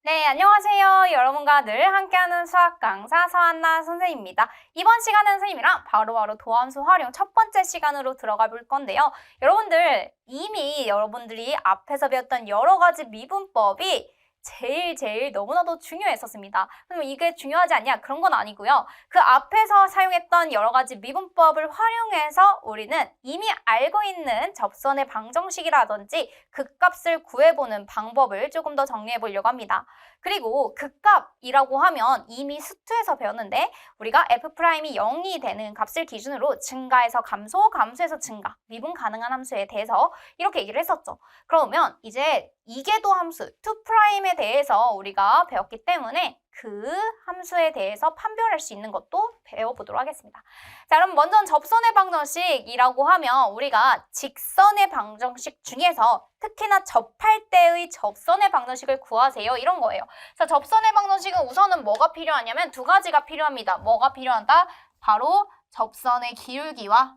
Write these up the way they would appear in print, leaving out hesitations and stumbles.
네, 안녕하세요. 여러분과 늘 함께하는 수학 강사 서한나 선생님입니다. 이번 시간은 선생님이랑 바로바로 도함수 활용 첫 번째 시간으로 들어가 볼 건데요. 여러분들 이미 여러분들이 앞에서 배웠던 여러 가지 미분법이 제일 너무나도 중요했었습니다. 그럼 이게 중요하지 않냐? 그런 건 아니고요. 그 앞에서 사용했던 여러 가지 미분법을 활용해서 우리는 이미 알고 있는 접선의 방정식이라든지 극값을 구해보는 방법을 조금 더 정리해 보려고 합니다. 그리고 극값이라고 하면 이미 수투에서 배웠는데 우리가 F'이 0이 되는 값을 기준으로 증가해서 감소, 감소해서 증가, 미분 가능한 함수에 대해서 이렇게 얘기를 했었죠. 그러면 이제 이계도 함수 2'에 대해서 우리가 배웠기 때문에 그 함수에 대해서 판별할 수 있는 것도 배워보도록 하겠습니다. 자, 그럼 먼저 접선의 방정식이라고 하면 우리가 직선의 방정식 중에서 특히나 접할 때의 접선의 방정식을 구하세요. 이런 거예요. 그래서 접선의 방정식은 우선은 뭐가 필요하냐면 두 가지가 필요합니다. 뭐가 필요하다? 바로 접선의 기울기와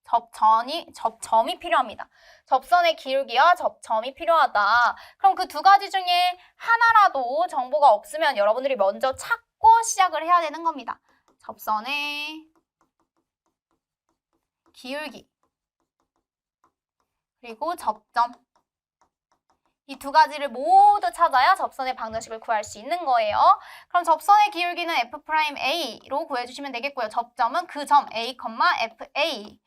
접점이 필요합니다. 접선의 기울기와 접점이 필요하다. 그럼 그 두 가지 중에 하나라도 정보가 없으면 여러분들이 먼저 찾고 시작을 해야 되는 겁니다. 접선의 기울기 그리고 접점 이 두 가지를 모두 찾아야 접선의 방정식을 구할 수 있는 거예요. 그럼 접선의 기울기는 F'A로 구해주시면 되겠고요. 접점은 그 점 A, FA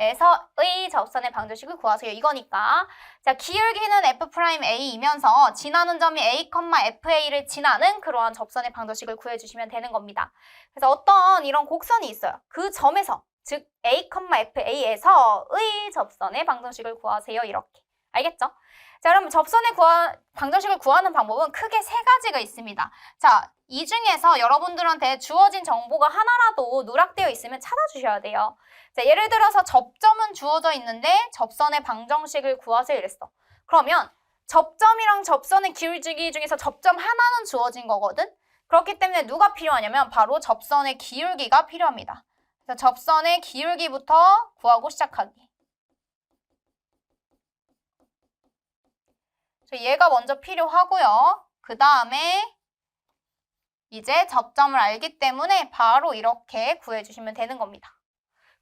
에서의 접선의 방정식을 구하세요. 이거니까. 자, 기울기는 F'A이면서 지나는 점이 A, FA를 지나는 그러한 접선의 방정식을 구해주시면 되는 겁니다. 그래서 어떤 이런 곡선이 있어요. 그 점에서, 즉 A, FA에서의 접선의 방정식을 구하세요. 이렇게. 알겠죠? 자, 그럼 접선의 방정식을 구하는 방법은 크게 세 가지가 있습니다. 자, 이 중에서 여러분들한테 주어진 정보가 하나라도 누락되어 있으면 찾아주셔야 돼요. 자, 예를 들어서 접점은 주어져 있는데 접선의 방정식을 구하세요 이랬어. 그러면 접점이랑 접선의 기울기 중에서 접점 하나는 주어진 거거든? 그렇기 때문에 누가 필요하냐면 바로 접선의 기울기가 필요합니다. 그래서 접선의 기울기부터 구하고 시작하기. 얘가 먼저 필요하고요. 그 다음에 이제 접점을 알기 때문에 바로 이렇게 구해주시면 되는 겁니다.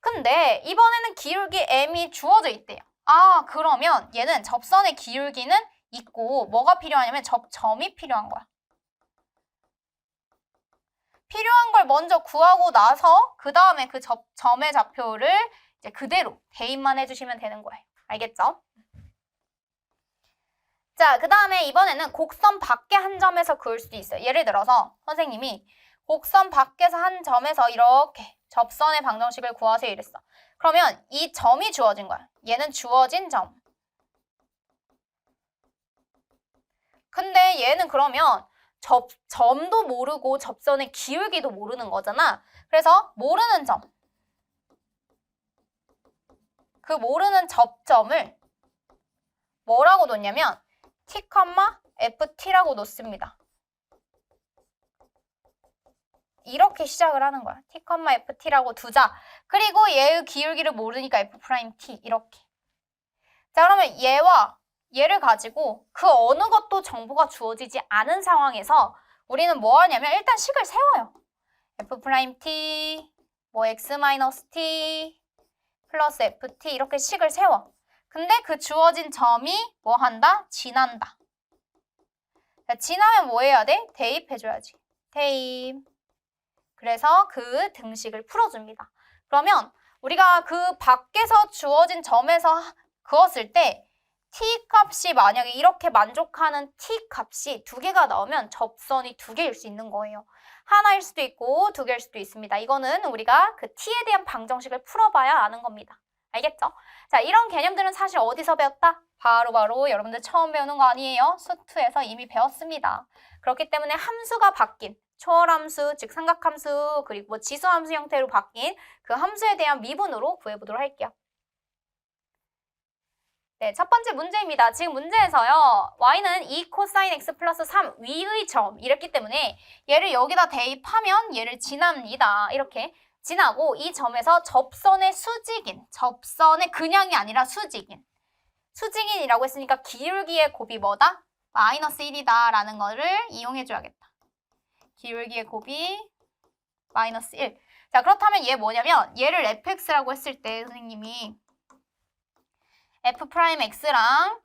근데 이번에는 기울기 m이 주어져 있대요. 아, 그러면 얘는 접선의 기울기는 있고 뭐가 필요하냐면 접점이 필요한 거야. 필요한 걸 먼저 구하고 나서 그 다음에 그 점의 좌표를 이제 그대로 대입만 해주시면 되는 거예요. 알겠죠? 자, 그 다음에 이번에는 곡선 밖에 한 점에서 그을 수도 있어요. 예를 들어서 선생님이 곡선 밖에서 한 점에서 이렇게 접선의 방정식을 구하세요 이랬어. 그러면 이 점이 주어진 거야. 얘는 주어진 점. 근데 얘는 그러면 점도 모르고 접선의 기울기도 모르는 거잖아. 그래서 모르는 점. 그 모르는 접점을 뭐라고 놓냐면 T, FT라고 놓습니다. 이렇게 시작을 하는 거야. T, FT라고 두자. 그리고 얘의 기울기를 모르니까 F'T 이렇게. 자, 그러면 얘와 얘를 가지고 그 어느 것도 정보가 주어지지 않은 상황에서 우리는 뭐 하냐면 일단 식을 세워요. F'T, 뭐 X-T 플러스 FT 이렇게 식을 세워. 근데 그 주어진 점이 뭐 한다? 지난다. 자, 지나면 뭐 해야 돼? 대입해줘야지. 대입. 그래서 그 등식을 풀어줍니다. 그러면 우리가 그 밖에서 주어진 점에서 그었을 때 t 값이 만약에 이렇게 만족하는 t 값이 두 개가 나오면 접선이 두 개일 수 있는 거예요. 하나일 수도 있고 두 개일 수도 있습니다. 이거는 우리가 그 t에 대한 방정식을 풀어봐야 아는 겁니다. 알겠죠? 자, 이런 개념들은 사실 어디서 배웠다? 바로 여러분들 처음 배우는 거 아니에요? 수투에서 이미 배웠습니다. 그렇기 때문에 함수가 바뀐 초월함수, 즉 삼각함수, 그리고 뭐 지수함수 형태로 바뀐 그 함수에 대한 미분으로 구해보도록 할게요. 네, 첫 번째 문제입니다. 지금 문제에서요. y는 2 코사인 x 플러스 3 위의 점 이랬기 때문에 얘를 여기다 대입하면 얘를 지납니다. 이렇게 지나고 이 점에서 접선의 수직인, 접선의 그냥이 아니라 수직인이라고 했으니까 기울기의 곱이 뭐다? 마이너스 1이다 라는 거를 이용해줘야겠다. 기울기의 곱이 마이너스 1. 자, 그렇다면 얘 뭐냐면 얘를 fx라고 했을 때 선생님이 f'x랑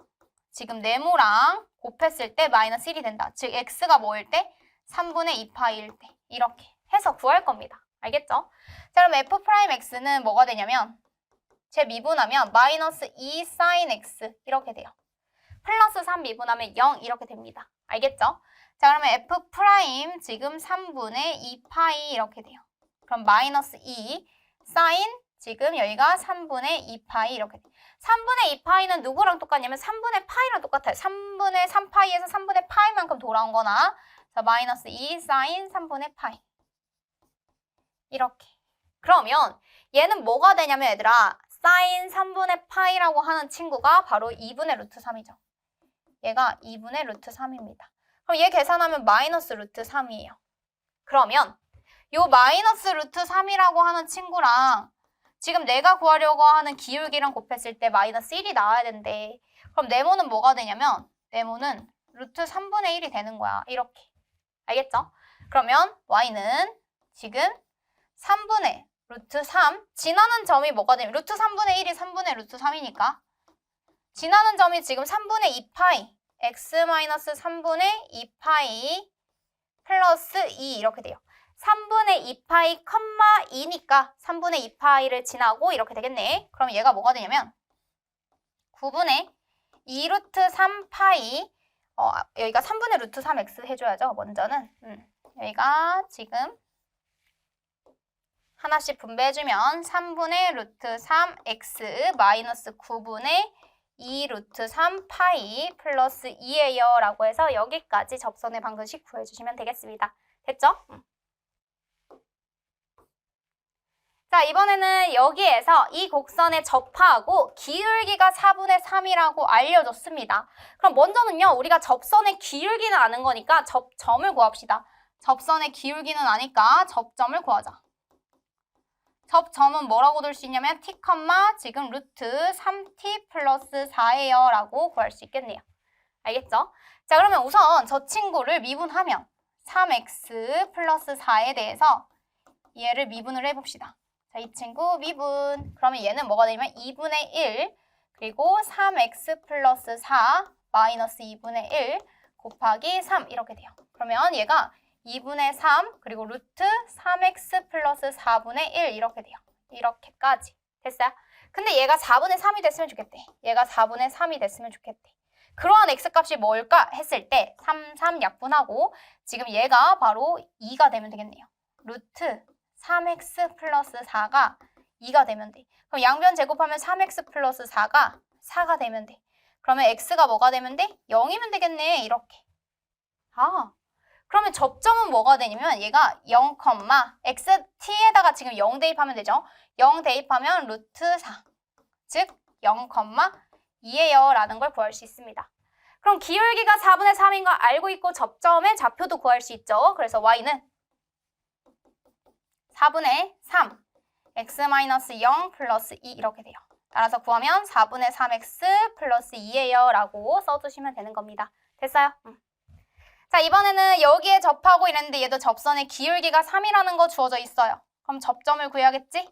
지금 네모랑 곱했을 때 마이너스 1이 된다. 즉 x가 뭐일 때? 3분의 2파이일 때. 이렇게 해서 구할 겁니다. 알겠죠? 자, 그럼 f'x는 뭐가 되냐면 제 미분하면 마이너스 2 sin x 이렇게 돼요. 플러스 3 미분하면 0 이렇게 됩니다. 알겠죠? 자, 그러면 f' 지금 3분의 2파이 이렇게 돼요. 그럼 마이너스 2 sin 지금 여기가 3분의 2파이 이렇게 돼요. 3분의 2파이는 누구랑 똑같냐면 3분의 파이랑 똑같아요. 3분의 3파이에서 3분의 파이만큼 돌아온 거나 자, 마이너스 2 sin 3분의 파이 이렇게. 그러면 얘는 뭐가 되냐면 얘들아 sin 3분의 파이라고 하는 친구가 바로 2분의 루트 3이죠. 얘가 2분의 루트 3입니다. 그럼 얘 계산하면 마이너스 루트 3이에요. 그러면 요 마이너스 루트 3이라고 하는 친구랑 지금 내가 구하려고 하는 기울기랑 곱했을 때 마이너스 1이 나와야 된대. 그럼 네모는 뭐가 되냐면 네모는 루트 3분의 1이 되는 거야. 이렇게. 알겠죠? 그러면 y는 지금 3분의 루트 3 지나는 점이 뭐가 되냐면 루트 3분의 1이 3분의 루트 3이니까 지나는 점이 지금 3분의 2파이 x-3분의 2파이 플러스 2 이렇게 돼요. 3분의 2파이 컴마 2니까 3분의 2파이를 지나고 이렇게 되겠네. 그럼 얘가 뭐가 되냐면 9분의 2 루트 3파이 여기가 3분의 루트 3x 해줘야죠. 먼저는 여기가 지금 하나씩 분배해주면 3분의 루트 3x 마이너스 9분의 2 루트 3파이 플러스 2예요 라고 해서 여기까지 접선의 방정식 구해주시면 되겠습니다. 됐죠? 자, 이번에는 여기에서 이 곡선에 접하고 기울기가 4분의 3이라고 알려줬습니다. 그럼 먼저는요, 우리가 접선의 기울기는 아는 거니까 접점을 구합시다. 접선의 기울기는 아니까 접점을 구하자. 접점은 뭐라고 들 수 있냐면 t, 지금 루트 3t 플러스 4예요 라고 구할 수 있겠네요. 알겠죠? 자, 그러면 우선 저 친구를 미분하면 3x 플러스 4에 대해서 얘를 미분을 해봅시다. 자, 이 친구 미분. 그러면 얘는 뭐가 되냐면 2분의 1 그리고 3x 플러스 4 마이너스 2분의 1 곱하기 3 이렇게 돼요. 그러면 얘가 2분의 3 그리고 루트 3x 플러스 4분의 1 이렇게 돼요. 이렇게까지. 됐어요? 근데 얘가 4분의 3이 됐으면 좋겠대. 얘가 4분의 3이 됐으면 좋겠대. 그러한 x값이 뭘까 했을 때 3, 3 약분하고 지금 얘가 바로 2가 되면 되겠네요. 루트 3x 플러스 4가 2가 되면 돼. 그럼 양변 제곱하면 3x 플러스 4가 4가 되면 돼. 그러면 x가 뭐가 되면 돼? 0이면 되겠네. 이렇게. 그러면 접점은 뭐가 되냐면 얘가 0, x, t에다가 지금 0 대입하면 되죠. 0 대입하면 루트 4. 즉 0, 2예요 라는 걸 구할 수 있습니다. 그럼 기울기가 4분의 3인 거 알고 있고 접점의 좌표도 구할 수 있죠. 그래서 y는 4분의 3 x-0 플러스 2 이렇게 돼요. 따라서 구하면 4분의 3x 플러스 2예요 라고 써주시면 되는 겁니다. 됐어요? 자, 이번에는 여기에 접하고 이랬는데 얘도 접선의 기울기가 3이라는 거 주어져 있어요. 그럼 접점을 구해야겠지?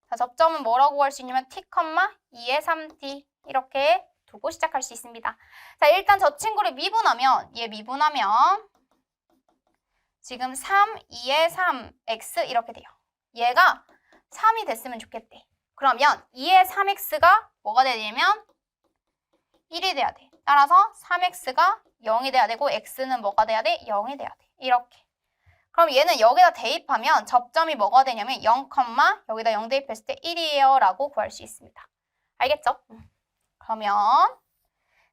자, 접점은 뭐라고 구할 수 있냐면 t, 2의 3t 이렇게 두고 시작할 수 있습니다. 자, 일단 저 친구를 미분하면 얘 미분하면 지금 3, 2의 3x 이렇게 돼요. 얘가 3이 됐으면 좋겠대. 그러면 2의 3x가 뭐가 되냐면 1이 돼야 돼. 따라서 3x가 0이 돼야 되고 x는 뭐가 돼야 돼? 0이 돼야 돼. 이렇게. 그럼 얘는 여기다 대입하면 접점이 뭐가 되냐면 0, 여기다 0 대입했을 때 1이에요 라고 구할 수 있습니다. 알겠죠? 그러면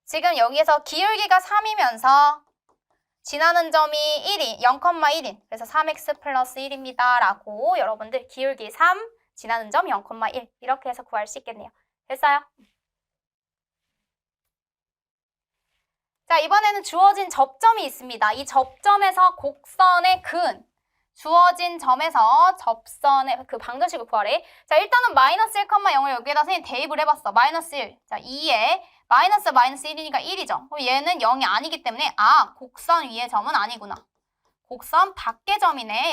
지금 여기에서 기울기가 3이면서 지나는 점이 1이 0,1인 그래서 3x 플러스 1입니다 라고 여러분들 기울기 3 지나는 점 0,1 이렇게 해서 구할 수 있겠네요. 됐어요? 자, 이번에는 주어진 접점이 있습니다. 이 접점에서 곡선의 근 주어진 점에서 접선의 그 방정식을 구하래. 자, 일단은 마이너스 1,0을 여기에다 선생님 대입을 해봤어. 마이너스 1. 자, 2에 마이너스 1이니까 1이죠. 그럼 얘는 0이 아니기 때문에 곡선 위의 점은 아니구나. 곡선 밖의 점이네.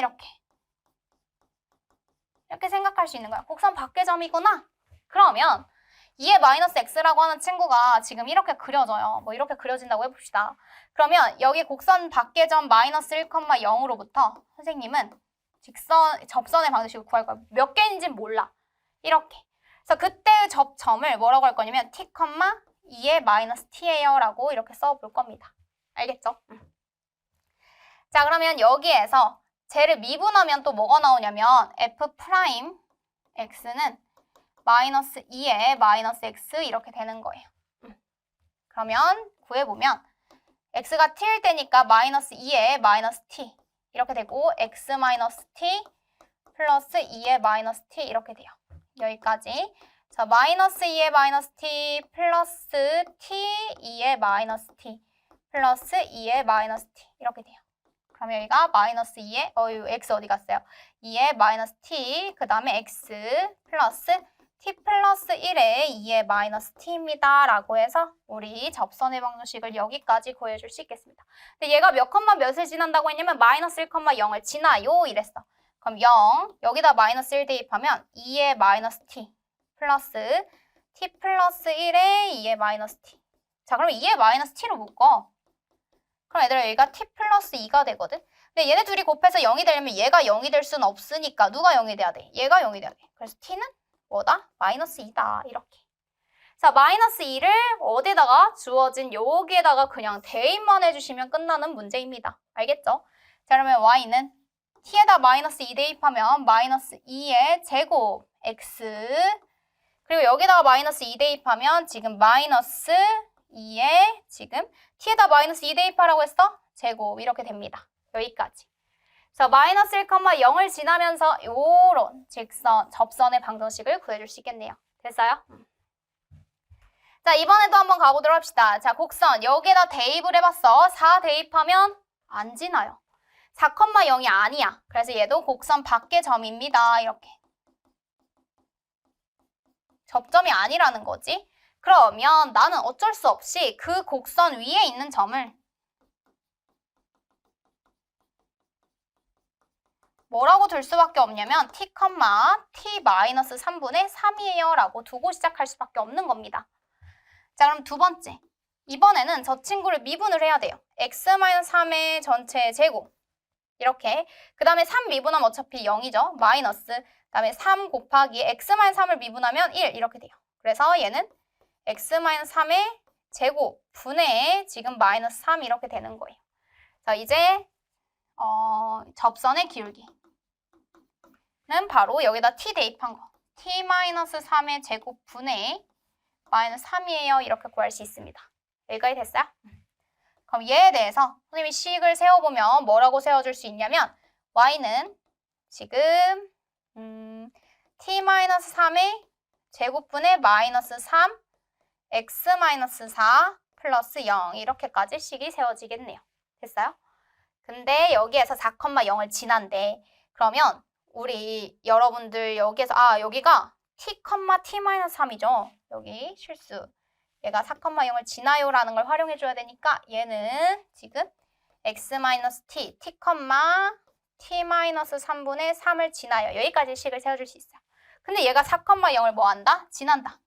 이렇게 생각할 수 있는 거야. 곡선 밖의 점이구나. 그러면 2의 마이너스 x라고 하는 친구가 지금 이렇게 그려져요. 뭐 이렇게 그려진다고 해봅시다. 그러면 여기 곡선 밖의 점 마이너스 1,0으로부터 선생님은 접선의 방정식을 구할 거야. 몇 개인지는 몰라. 이렇게. 그래서 그때의 접점을 뭐라고 할 거냐면 t, 2의 마이너스 t예요 라고 이렇게 써볼 겁니다. 알겠죠? 자, 그러면 여기에서 쟤를 미분하면 또 뭐가 나오냐면 f 프라임 x는 마이너스 2의 마이너스 x 이렇게 되는 거예요. 그러면 구해보면 x가 t일 때니까 마이너스 2의 마이너스 t 이렇게 되고 x 마이너스 t 플러스 2의 마이너스 t 이렇게 돼요. 여기까지. 자, 마이너스 2의 마이너스 t 플러스 t 2의 마이너스 t 플러스 2의 마이너스 t 이렇게 돼요. 그럼 여기가 마이너스 2의 x 어디 갔어요? 2의 마이너스 t 그 다음에 x 플러스 t 플러스 1의 2의 마이너스 t입니다. 라고 해서 우리 접선의 방정식을 여기까지 구해줄 수 있겠습니다. 근데 얘가 몇 컴마 몇을 지난다고 했냐면 마이너스 1,0을 지나요 이랬어. 그럼 0 여기다 마이너스 1 대입하면 2의 마이너스 t 플러스 t 플러스 1의 2의 마이너스 t. 자, 그럼 2의 마이너스 t로 묶어. 그럼 얘들아 여기가 t 플러스 2가 되거든. 근데 얘네 둘이 곱해서 0이 되려면 얘가 0이 될 수는 없으니까 누가 0이 돼야 돼? 얘가 0이 돼야 돼. 그래서 t는 뭐다? 마이너스 2다. 이렇게. 자, 마이너스 2를 어디다가 주어진 여기에다가 그냥 대입만 해주시면 끝나는 문제입니다. 알겠죠? 자, 그러면 y는 t에다 마이너스 2 대입하면 마이너스 2의 제곱 x 그리고 여기다가 마이너스 2 대입하면 지금 마이너스 2의 지금 t에다 마이너스 2 대입하라고 했어? 제곱 이렇게 됩니다. 여기까지. 자, 마이너스 1,0을 지나면서 요런 접선의 방정식을 구해줄 수 있겠네요. 됐어요? 자, 이번에도 한번 가보도록 합시다. 자, 곡선 여기에다 대입을 해봤어. 4 대입하면 안 지나요. 4,0이 아니야. 그래서 얘도 곡선 밖의 점입니다. 이렇게. 접점이 아니라는 거지. 그러면 나는 어쩔 수 없이 그 곡선 위에 있는 점을 뭐라고 둘 수밖에 없냐면 t, t-3분의 3이에요 라고 두고 시작할 수밖에 없는 겁니다. 자, 그럼 두 번째. 이번에는 저 친구를 미분을 해야 돼요. x-3의 전체 제곱. 이렇게. 그 다음에 3 미분하면 어차피 0이죠. 마이너스. 그 다음에 3 곱하기 x-3을 미분하면 1 이렇게 돼요. 그래서 얘는 x-3의 제곱 분의 지금 마이너스 3 이렇게 되는 거예요. 자, 이제 접선의 기울기는 바로 여기다 t 대입한 거. t-3의 제곱 분의 마이너스 3이에요. 이렇게 구할 수 있습니다. 여기까지 됐어요? 그럼 얘에 대해서 선생님이 식을 세워보면 뭐라고 세워줄 수 있냐면 y는 지금 t-3의 제곱분의 마이너스 3 x-4 플러스 0 이렇게까지 식이 세워지겠네요. 됐어요? 근데 여기에서 4,0을 지난대. 그러면 우리 여러분들 여기에서 여기가 t,t-3이죠. 여기 실수. 얘가 4,0을 지나요 라는 걸 활용해 줘야 되니까 얘는 지금 x-t, t,t-3분의 3을 지나요. 여기까지 식을 세워줄 수 있어요. 근데 얘가 4,0을 뭐 한다? 지난다.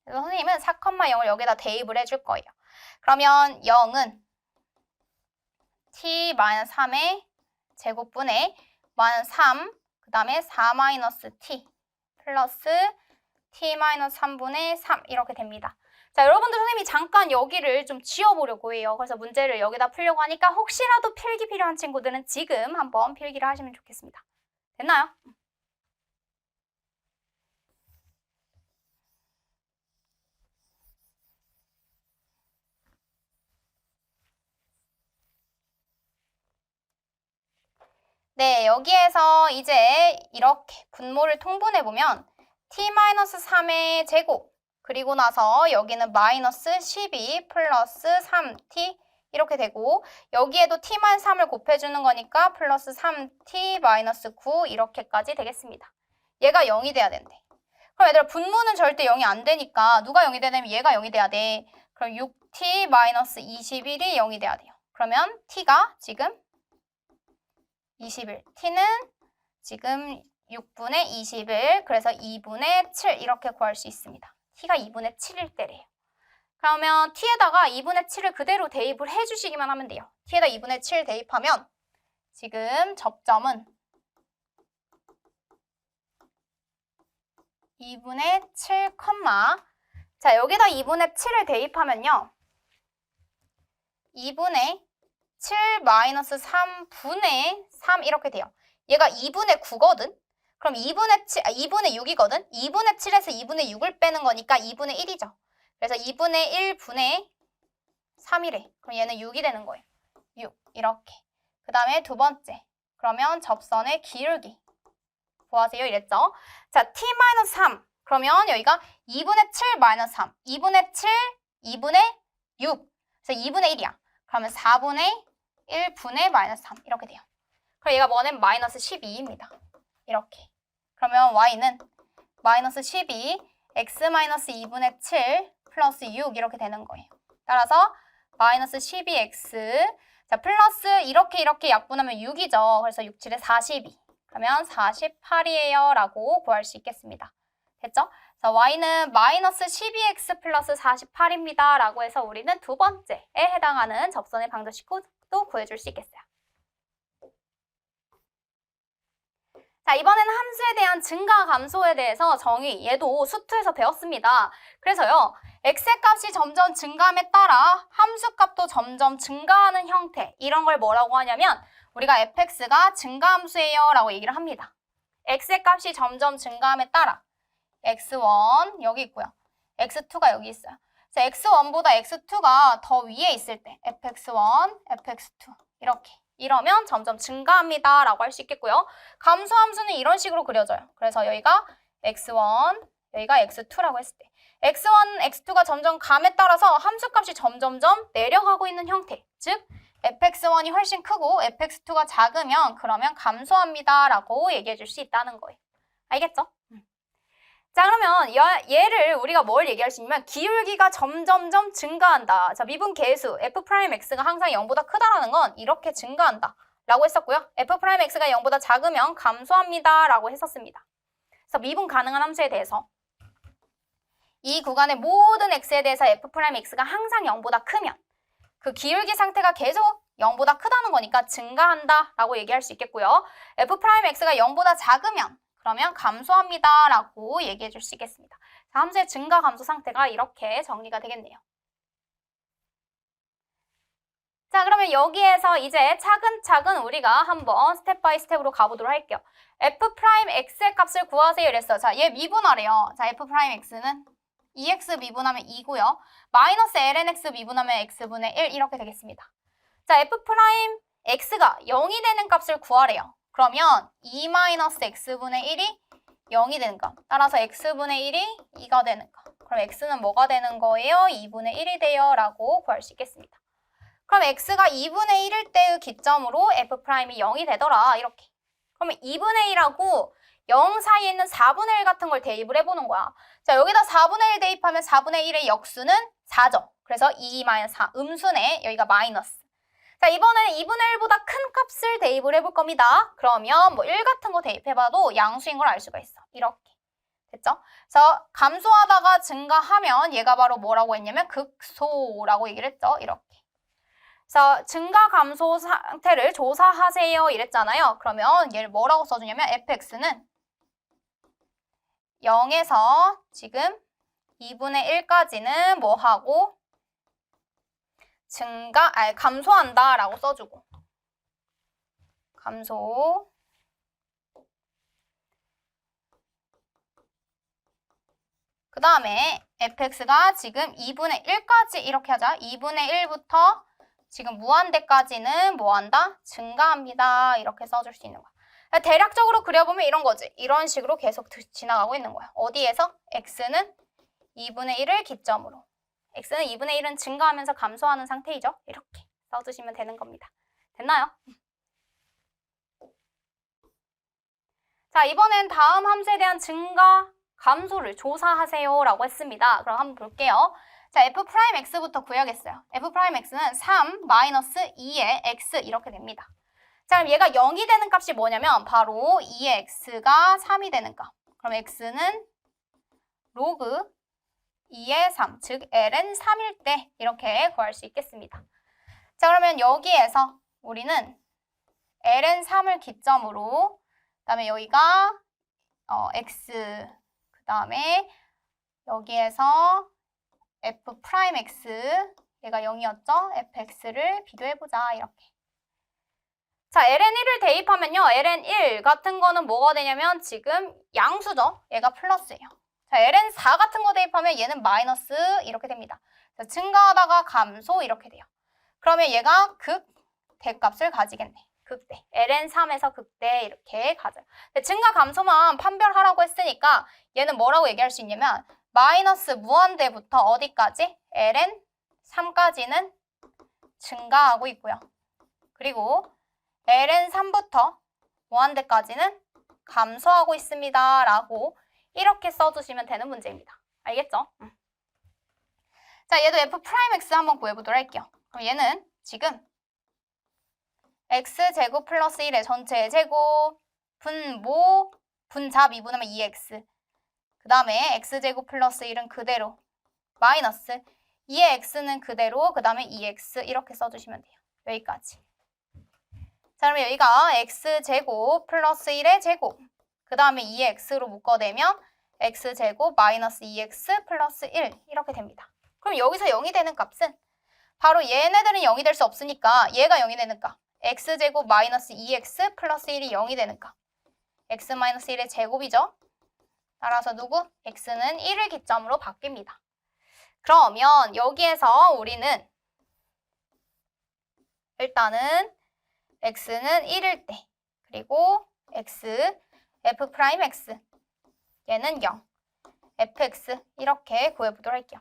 그래서 선생님은 4,0을 여기다 대입을 해줄 거예요. 그러면 0은 t-3의 제곱분의 마이너스 3, 그 다음에 4-t 플러스 t-3분의 3 이렇게 됩니다. 자, 여러분들 선생님이 잠깐 여기를 좀 지워보려고 해요. 그래서 문제를 여기다 풀려고 하니까 혹시라도 필기 필요한 친구들은 지금 한번 필기를 하시면 좋겠습니다. 됐나요? 네, 여기에서 이제 이렇게 분모를 통분해보면 t-3의 제곱 그리고 나서 여기는 마이너스 12 플러스 3t 이렇게 되고 여기에도 t-3을 곱해주는 거니까 플러스 3t 마이너스 9 이렇게까지 되겠습니다. 얘가 0이 돼야 된대. 그럼 얘들아 분모는 절대 0이 안 되니까 누가 0이 되냐면 얘가 0이 돼야 돼. 그럼 6t-21이 0이 돼야 돼요. 그러면 t가 지금 21. t는 지금 6분의 21, 그래서 2분의 7 이렇게 구할 수 있습니다. t가 2분의 7일 때래요. 그러면 t에다가 2분의 7을 그대로 대입을 해주시기만 하면 돼요. t에다 2분의 7 대입하면 지금 접점은 2분의 7, 자 여기다 2분의 7을 대입하면요. 2분의 7 마이너스 3분의 3 이렇게 돼요. 얘가 2분의 9거든? 그럼 2분의 6이거든? 2분의 7에서 2분의 6을 빼는 거니까 2분의 1이죠. 그래서 2분의 1분의 3이래. 그럼 얘는 6이 되는 거예요. 6 이렇게. 그 다음에 두 번째. 그러면 접선의 기울기 구하세요 이랬죠. 자, t-3. 그러면 여기가 2분의 7 마이너스 3. 2분의 7, 2분의 6. 그래서 2분의 1이야. 그러면 4분의 1분의 마이너스 3 이렇게 돼요. 그럼 얘가 뭐냐면 마이너스 12입니다. 이렇게. 그러면 y는 마이너스 12, x 마이너스 2분의 7 플러스 6 이렇게 되는 거예요. 따라서 마이너스 12x, 자 플러스 이렇게 약분하면 6이죠. 그래서 6, 7에 42. 그러면 48이에요 라고 구할 수 있겠습니다. 됐죠? 자, y는 마이너스 12x 플러스 48입니다 라고 해서 우리는 두 번째에 해당하는 접선의 방정식도 구해줄 수 있겠어요. 자, 이번에는 함수에 대한 증가 감소에 대해서 정의, 얘도 수투에서 배웠습니다. 그래서요, x의 값이 점점 증가함에 따라 함수 값도 점점 증가하는 형태, 이런 걸 뭐라고 하냐면 우리가 fx가 증가함수예요 라고 얘기를 합니다. x의 값이 점점 증가함에 따라 x1 여기 있고요. x2가 여기 있어요. 그래서 x1보다 x2가 더 위에 있을 때 fx1, fx2 이렇게. 이러면 점점 증가합니다 라고 할 수 있겠고요. 감소함수는 이런 식으로 그려져요. 그래서 여기가 x1, 여기가 x2라고 했을 때 x1, x2가 점점 감에 따라서 함수값이 점점점 내려가고 있는 형태. 즉 fx1이 훨씬 크고 fx2가 작으면 그러면 감소합니다 라고 얘기해 줄 수 있다는 거예요. 알겠죠? 자, 그러면 얘를 우리가 뭘 얘기할 수 있냐면 기울기가 점점점 증가한다. 자, 미분 계수 f'x가 항상 0보다 크다라는 건 이렇게 증가한다 라고 했었고요. f'x가 0보다 작으면 감소합니다 라고 했었습니다. 그래서 미분 가능한 함수에 대해서 이 구간의 모든 x에 대해서 f'x가 항상 0보다 크면 그 기울기 상태가 계속 0보다 크다는 거니까 증가한다 라고 얘기할 수 있겠고요. f'x가 0보다 작으면 그러면 감소합니다 라고 얘기해 줄 수 있겠습니다. 자, 함수의 증가 감소 상태가 이렇게 정리가 되겠네요. 자, 그러면 여기에서 이제 차근차근 우리가 한번 스텝 바이 스텝으로 가보도록 할게요. f'x의 값을 구하세요 이랬어요. 자, 얘 미분하래요. 자, f'x는 2x 미분하면 2고요. 마이너스 lnx 미분하면 x분의 1 이렇게 되겠습니다. 자, f'x가 0이 되는 값을 구하래요. 그러면 2-x분의 1이 0이 되는 값. 따라서 x분의 1이 2가 되는 값. 그럼 x는 뭐가 되는 거예요? 2분의 1이 돼요 라고 구할 수 있겠습니다. 그럼 x가 2분의 1일 때의 기점으로 f'이 0이 되더라. 이렇게. 그러면 2분의 1하고 0 사이에 있는 4분의 1 같은 걸 대입을 해보는 거야. 자, 여기다 4분의 1 대입하면 4분의 1의 역수는 4죠. 그래서 2-4, 음수네. 여기가 마이너스. 자, 이번에는 2분의 1보다 큰 값을 대입을 해볼 겁니다. 그러면 뭐 1 같은 거 대입해봐도 양수인 걸 알 수가 있어. 이렇게. 됐죠? 그래서 감소하다가 증가하면 얘가 바로 뭐라고 했냐면 극소라고 얘기를 했죠. 이렇게. 그래서 증가 감소 상태를 조사하세요 이랬잖아요. 그러면 얘를 뭐라고 써주냐면 fx는 0에서 지금 2분의 1까지는 뭐 하고 감소한다 라고 써주고 감소 그 다음에 fx가 지금 2분의 1까지 이렇게 하자. 2분의 1부터 지금 무한대까지는 뭐한다? 증가합니다. 이렇게 써줄 수 있는 거야. 대략적으로 그려보면 이런 거지. 이런 식으로 계속 지나가고 있는 거야. 어디에서? x는 2분의 1을 기점으로. x는 2분의 1은 증가하면서 감소하는 상태이죠. 이렇게 써주시면 되는 겁니다. 됐나요? 자, 이번엔 다음 함수에 대한 증가 감소를 조사하세요라고 했습니다. 그럼 한번 볼게요. 자, f'x부터 구해야겠어요. f'x는 3 마이너스 2의 x 이렇게 됩니다. 자, 그럼 얘가 0이 되는 값이 뭐냐면 바로 2의 x가 3이 되는 값. 그럼 x는 로그 2의 3, 즉 ln 3일 때 이렇게 구할 수 있겠습니다. 자, 그러면 여기에서 우리는 ln 3을 기점으로 그다음에 여기가 x 그다음에 여기에서 f'x 얘가 0이었죠? fx를 비교해보자 이렇게. 자, ln1을 대입하면요. ln1 같은 거는 뭐가 되냐면 지금 양수죠? 얘가 플러스예요. 자, ln4 같은 거 대입하면 얘는 마이너스 이렇게 됩니다. 자, 증가하다가 감소 이렇게 돼요. 그러면 얘가 극대값을 가지겠네. 극대. ln3에서 극대 이렇게 가져요. 근데 증가 감소만 판별하라고 했으니까 얘는 뭐라고 얘기할 수 있냐면 마이너스 무한대부터 어디까지? ln3까지는 증가하고 있고요. 그리고 ln3부터 무한대까지는 감소하고 있습니다. 라고 이렇게 써주시면 되는 문제입니다. 알겠죠? 자, 얘도 f'x 한번 구해보도록 할게요. 그럼 얘는 지금 x제곱 플러스 1의 전체의 제곱 분모 분자 미분하면 2x 그 다음에 x제곱 플러스 1은 그대로 마이너스 2의 x는 그대로 그 다음에 2x 이렇게 써주시면 돼요. 여기까지. 자, 그러면 여기가 x제곱 플러스 1의 제곱 그 다음에 2의 x로 묶어내면 x제곱 마이너스 2x 플러스 1 이렇게 됩니다. 그럼 여기서 0이 되는 값은 바로 얘네들은 0이 될 수 없으니까 얘가 0이 되는 값 x제곱 마이너스 2x 플러스 1이 0이 되는 값 x 마이너스 1의 제곱이죠. 따라서 누구? x는 1을 기점으로 바뀝니다. 그러면 여기에서 우리는 일단은 x는 1일 때 그리고 x, f'x 얘는 0, fx 이렇게 구해보도록 할게요.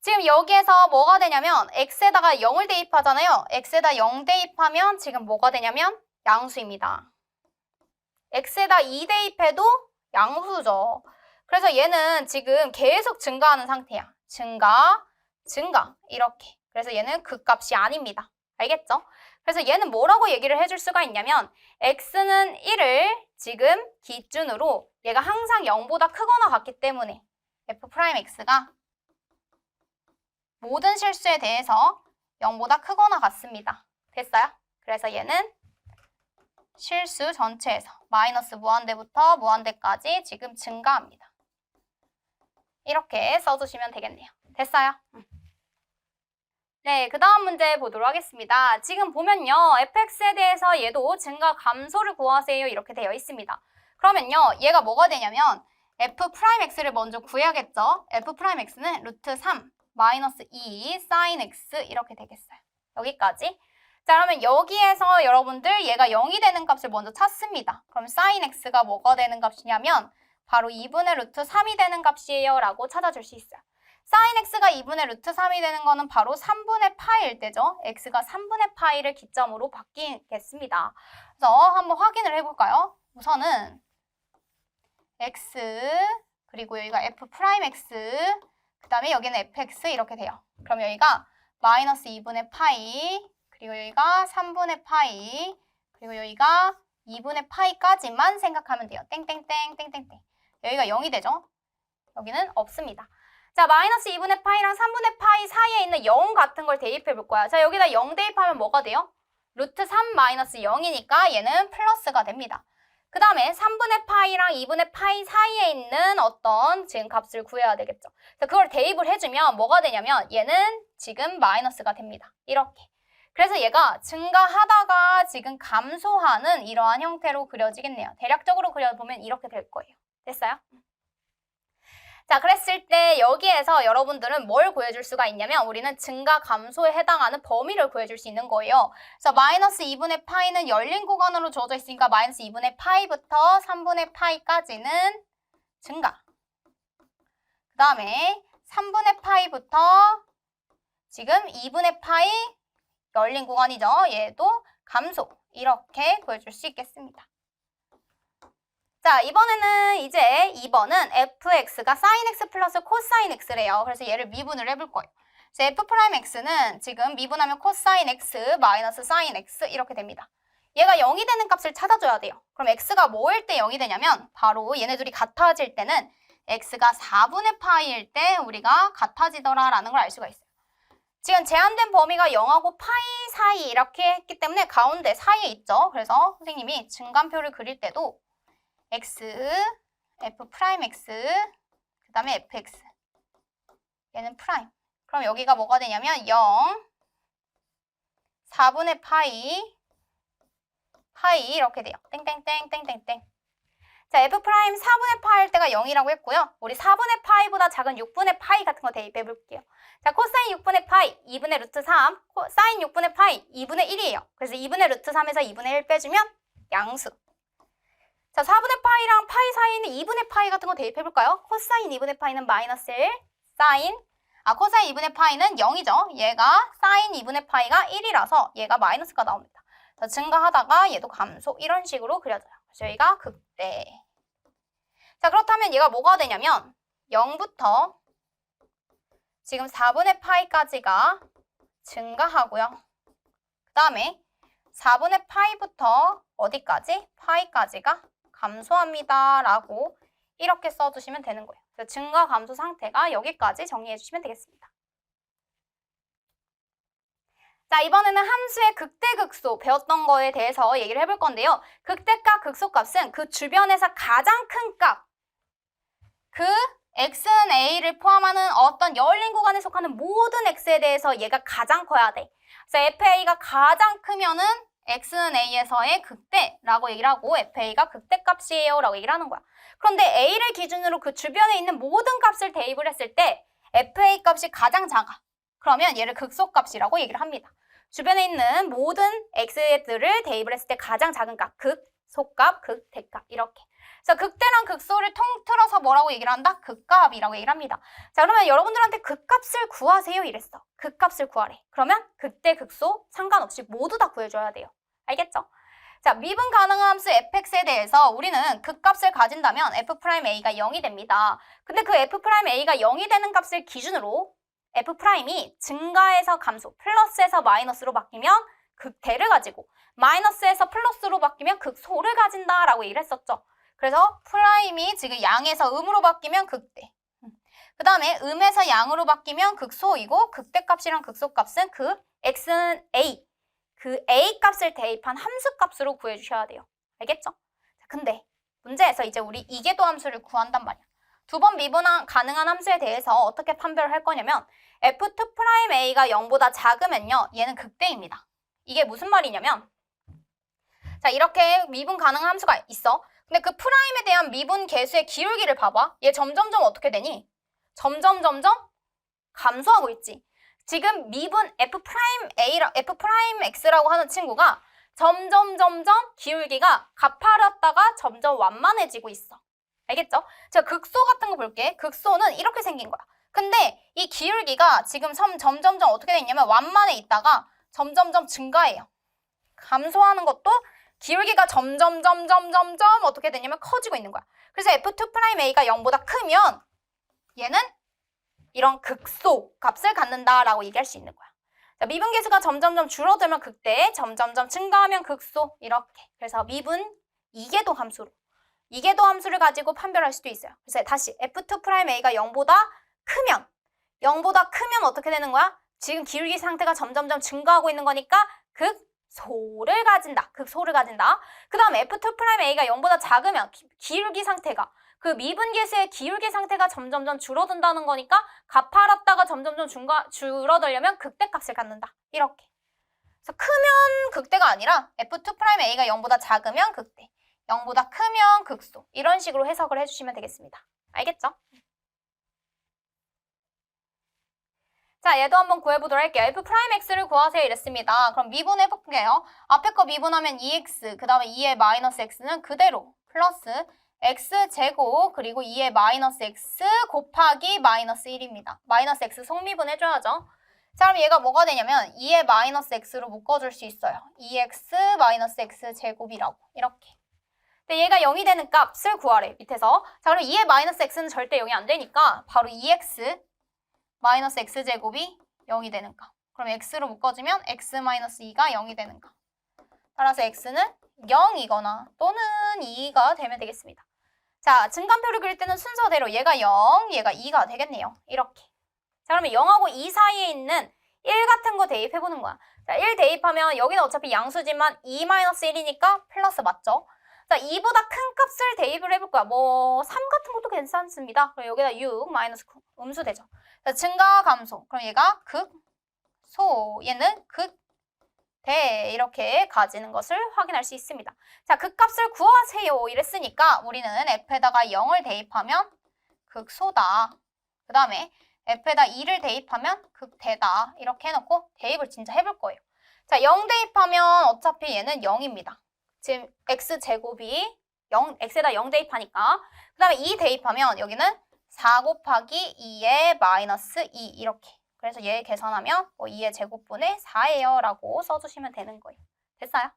지금 여기에서 뭐가 되냐면 x에다가 0을 대입하잖아요. x에다 0 대입하면 지금 뭐가 되냐면 양수입니다. x에다 2 대입해도 양수죠. 그래서 얘는 지금 계속 증가하는 상태야. 증가 이렇게. 그래서 얘는 극값이 아닙니다. 알겠죠? 그래서 얘는 뭐라고 얘기를 해줄 수가 있냐면 x는 1을 지금 기준으로 얘가 항상 0보다 크거나 같기 때문에 f'x가 모든 실수에 대해서 0보다 크거나 같습니다. 됐어요? 그래서 얘는 실수 전체에서 마이너스 무한대부터 무한대까지 지금 증가합니다. 이렇게 써주시면 되겠네요. 됐어요? 네, 그 다음 문제 보도록 하겠습니다. 지금 보면요. fx에 대해서 얘도 증가 감소를 구하세요. 이렇게 되어 있습니다. 그러면요. 얘가 뭐가 되냐면 f'x를 먼저 구해야겠죠. f'x는 루트 3 마이너스 2 sin x 이렇게 되겠어요. 여기까지. 자, 그러면 여기에서 여러분들 얘가 0이 되는 값을 먼저 찾습니다. 그럼 sin x가 뭐가 되는 값이냐면 바로 2분의 루트 3이 되는 값이에요. 라고 찾아줄 수 있어요. sin x가 2분의 루트 3이 되는 거는 바로 3분의 파이일 때죠. x가 3분의 파이를 기점으로 바뀌겠습니다. 그래서 한번 확인을 해볼까요? 우선은 x 그리고 여기가 f'x 그 다음에 여기는 fx 이렇게 돼요. 그럼 여기가 마이너스 2분의 파이 그리고 여기가 3분의 파이 그리고 여기가 2분의 파이까지만 생각하면 돼요. 땡땡땡 땡땡땡. 여기가 0이 되죠? 여기는 없습니다. 자, 마이너스 2분의 파이랑 3분의 파이 사이에 있는 0 같은 걸 대입해 볼 거야. 자, 여기다 0 대입하면 뭐가 돼요? 루트 3 마이너스 0이니까 얘는 플러스가 됩니다. 그 다음에 3분의 파이랑 2분의 파이 사이에 있는 어떤 지금 값을 구해야 되겠죠. 자, 그걸 대입을 해주면 뭐가 되냐면 얘는 지금 마이너스가 됩니다. 이렇게. 그래서 얘가 증가하다가 지금 감소하는 이러한 형태로 그려지겠네요. 대략적으로 그려보면 이렇게 될 거예요. 됐어요? 자, 그랬을 때 여기에서 여러분들은 뭘 구해줄 수가 있냐면 우리는 증가 감소에 해당하는 범위를 구해줄 수 있는 거예요. 그래서 마이너스 2분의 파이는 열린 구간으로 주어져 있으니까 마이너스 2분의 파이부터 3분의 파이까지는 증가. 그 다음에 3분의 파이부터 지금 2분의 파이 열린 구간이죠. 얘도 감소. 이렇게 구해줄 수 있겠습니다. 자, 이번에는 이제 2번은 fx가 sin x 플러스 코사인 x래요. 그래서 얘를 미분을 해볼 거예요. 그래서 f'x는 지금 미분하면 코사인 x 마이너스 사인 x 이렇게 됩니다. 얘가 0이 되는 값을 찾아줘야 돼요. 그럼 x가 뭐일 때 0이 되냐면 바로 얘네들이 같아질 때는 x가 4분의 파이일 때 우리가 같아지더라라는 걸 알 수가 있어요. 지금 제한된 범위가 0하고 파이 사이 이렇게 했기 때문에 가운데 사이에 있죠. 그래서 선생님이 증간표를 그릴 때도 x, f'x, 그 다음에 fx 얘는 프라임. 그럼 여기가 뭐가 되냐면 0, 4분의 파이 이렇게 돼요. 땡땡땡땡땡땡. 자, f' 4분의 파일 때가 0이라고 했고요. 우리 4분의 파이보다 작은 6분의 파이 같은 거 대입해 볼게요. 자, 코사인 6분의 파이 2분의 루트 3, 사인 6분의 파이 2분의 1이에요. 그래서 2분의 루트 3에서 2분의 1 빼주면 양수. 자, 4분의 파이랑 파이 사이는 2분의 파이 같은 거 대입해 볼까요? 코사인 2분의 파이는 마이너스 1, 코사인 2분의 파이는 0이죠. 얘가 사인 2분의 파이가 1이라서 얘가 마이너스가 나옵니다. 자, 증가하다가 얘도 감소 이런 식으로 그려져요. 그래서 여기가 극대. 자, 그렇다면 얘가 뭐가 되냐면 0부터 지금 4분의 파이까지가 증가하고요. 그 다음에 4분의 파이부터 어디까지? 파이까지가 감소합니다. 라고 이렇게 써주시면 되는 거예요. 그래서 증가 감소 상태가 여기까지 정리해 주시면 되겠습니다. 자, 이번에는 함수의 극대극소 배웠던 거에 대해서 얘기를 해볼 건데요. 극대값, 극소값은 그 주변에서 가장 큰 값, 그 x는 a를 포함하는 어떤 열린 구간에 속하는 모든 x에 대해서 얘가 가장 커야 돼. 그래서 fa가 가장 크면은 x는 a에서의 극대라고 얘기를 하고 fa가 극대값이에요 라고 얘기를 하는 거야. 그런데 a를 기준으로 그 주변에 있는 모든 값을 대입을 했을 때 fa 값이 가장 작아. 그러면 얘를 극소값이라고 얘기를 합니다. 주변에 있는 모든 x들을 대입을 했을 때 가장 작은 값, 극소값, 극대값 이렇게. 그래서 극대랑 극소를 통틀어서 뭐라고 얘기를 한다? 극값이라고 얘기를 합니다. 자, 그러면 여러분들한테 극값을 구하세요 이랬어. 극값을 구하래. 그러면 극대, 극소 상관없이 모두 다 구해줘야 돼요. 알겠죠? 자, 미분 가능한 함수 fx에 대해서 우리는 극값을 가진다면 f'a가 0이 됩니다. 근데 그 f'a가 0이 되는 값을 기준으로 f'이 증가에서 감소, 플러스에서 마이너스로 바뀌면 극대를 가지고 마이너스에서 플러스로 바뀌면 극소를 가진다라고 얘기를 했었죠. 그래서 프라임이 지금 양에서 음으로 바뀌면 극대. 그 다음에 음에서 양으로 바뀌면 극소이고 극대값이랑 극소값은 그 x는 a, 그 a 값을 대입한 함수 값으로 구해주셔야 돼요. 알겠죠? 근데 문제에서 이제 우리 이계도 함수를 구한단 말이야. 두 번 미분 가능한 함수에 대해서 어떻게 판별을 할 거냐면 f2'a가 0보다 작으면요. 얘는 극대입니다. 이게 무슨 말이냐면 자, 이렇게 미분 가능한 함수가 있어. 근데 그 프라임에 대한 미분 계수의 기울기를 봐봐. 얘 점점점 어떻게 되니? 점점점점 감소하고 있지. 지금 미분 f'x라고 하는 친구가 점점점점 기울기가 가파랐다가 점점 완만해지고 있어. 알겠죠? 제가 극소 같은 거 볼게. 극소는 이렇게 생긴 거야. 근데 이 기울기가 지금 점점점 어떻게 돼 있냐면 완만해 있다가 점점점 증가해요. 감소하는 것도 기울기가 점점점점점점 어떻게 되냐면 커지고 있는 거야. 그래서 f2'a가 0보다 크면 얘는 이런 극소 값을 갖는다라고 얘기할 수 있는 거야. 자, 미분 계수가 점점점 줄어들면 극대, 점점점 증가하면 극소 이렇게. 그래서 미분 이계도 함수로 이계도 함수를 가지고 판별할 수도 있어요. 그래서 다시 f2'a가 0보다 크면 어떻게 되는 거야? 지금 기울기 상태가 점점점 증가하고 있는 거니까 극소를 가진다. 극소를 가진다. 그 다음 f2'a가 0보다 작으면 기울기 상태가 그 미분 계수의 기울기 상태가 점점점 줄어든다는 거니까 가파랐다가 점점점 줄어들려면 극대값을 갖는다. 이렇게. 그래서 크면 극대가 아니라 f2'a가 0보다 작으면 극대. 0보다 크면 극소. 이런 식으로 해석을 해주시면 되겠습니다. 알겠죠? 자, 얘도 한번 구해보도록 할게요. f'x를 구하세요 이랬습니다. 그럼 미분해볼게요. 앞에 거 미분하면 2x, 그 다음에 2의 마이너스 x는 그대로 플러스 x제곱 그리고 2의 마이너스 x 곱하기 마이너스 1입니다. 마이너스 x 속미분 해줘야죠. 자, 그럼 얘가 뭐가 되냐면 2의 마이너스 x로 묶어줄 수 있어요. 2x 마이너스 x 제곱이라고 이렇게. 근데 얘가 0이 되는 값을 구하래, 밑에서. 자, 그럼 2의 마이너스 x는 절대 0이 안 되니까 바로 2x 마이너스 x제곱이 0이 되는 값. 그럼 x로 묶어주면 x 마이너스 2가 0이 되는 값. 따라서 x는 0이거나 또는 2가 되면 되겠습니다. 자, 증간표를 그릴 때는 순서대로 얘가 0, 얘가 2가 되겠네요. 이렇게. 자, 그러면 0하고 2 사이에 있는 1 같은 거 대입해보는 거야. 자, 1 대입하면 여기는 어차피 양수지만 2-1이니까 플러스 맞죠? 자, 2보다 큰 값을 대입을 해볼 거야. 뭐 3 같은 것도 괜찮습니다. 그럼 여기다 6, 마이너스 9, 음수 되죠. 자, 증가, 감소. 그럼 얘가 극, 소, 얘는 극, 대 이렇게 가지는 것을 확인할 수 있습니다. 자, 극값을 구하세요 이랬으니까 우리는 f에다가 0을 대입하면 극소다. 그 다음에 f에다 2를 대입하면 극대다. 이렇게 해놓고 대입을 진짜 해볼 거예요. 자, 0 대입하면 어차피 얘는 0입니다. 지금 x제곱이 0, x에다 0 대입하니까. 그 다음에 2 대입하면 여기는 4 곱하기 2의 마이너스 2 이렇게. 그래서 얘 계산하면 2의 제곱분의 4예요 라고 써주시면 되는 거예요. 됐어요?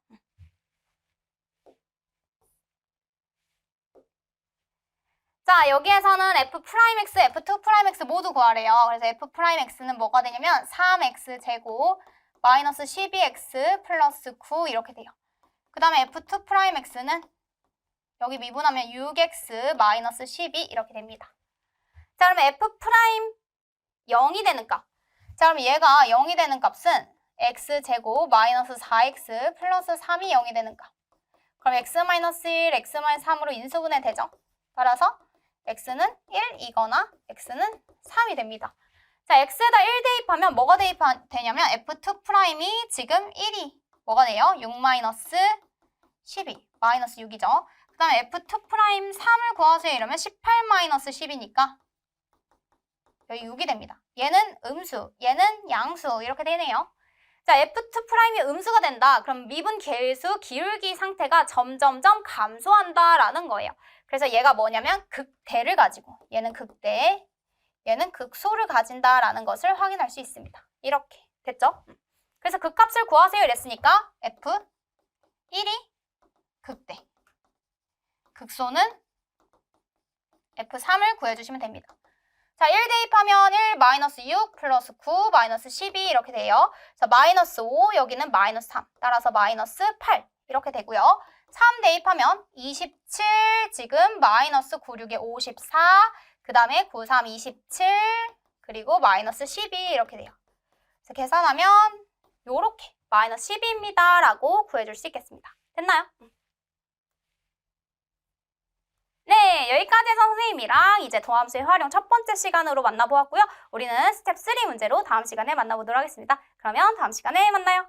자, 여기에서는 f'x, f2'x 모두 구하래요. 그래서 f'x는 뭐가 되냐면 3x 제곱 마이너스 12x 플러스 9 이렇게 돼요. 그 다음에 f2'x는 여기 미분하면 6x 마이너스 12 이렇게 됩니다. 자, 그러면 f' 0이 되는 값. 자, 그럼 얘가 0이 되는 값은 x제곱 마이너스 4x 플러스 3이 0이 되는 값. 그럼 x 마이너스 1, x 마이너스 3으로 인수분해 되죠? 따라서 x는 1이거나 x는 3이 됩니다. 자, x에다 1 대입하면 뭐가 대입되냐면 f2'이 지금 1이 뭐가 돼요? 6 마이너스 12, 마이너스 6이죠. 그 다음에 f2' 3을 구하세요 이러면 18 마이너스 10이니까 여기 6이 됩니다. 얘는 음수, 얘는 양수 이렇게 되네요. 자, f2'이 음수가 된다. 그럼 미분 계수 기울기 상태가 점점점 감소한다라는 거예요. 그래서 얘가 뭐냐면 극대를 가지고 얘는 극대, 얘는 극소를 가진다라는 것을 확인할 수 있습니다. 이렇게 됐죠? 그래서 극값을 구하세요 이랬으니까 f1이 극대, 극소는 f3을 구해주시면 됩니다. 자, 1 대입하면 1 마이너스 6 플러스 9 마이너스 12 이렇게 돼요. 자, 마이너스 5 여기는 마이너스 3 따라서 마이너스 8 이렇게 되고요. 3 대입하면 27 지금 마이너스 9, 6에 54 그 다음에 9, 3, 27 그리고 마이너스 12 이렇게 돼요. 그래서 계산하면 요렇게 마이너스 12입니다 라고 구해줄 수 있겠습니다. 됐나요? 네, 여기까지 해서 선생님이랑 이제 도함수의 활용 첫 번째 시간으로 만나보았고요. 우리는 스텝 3 문제로 다음 시간에 만나보도록 하겠습니다. 그러면 다음 시간에 만나요.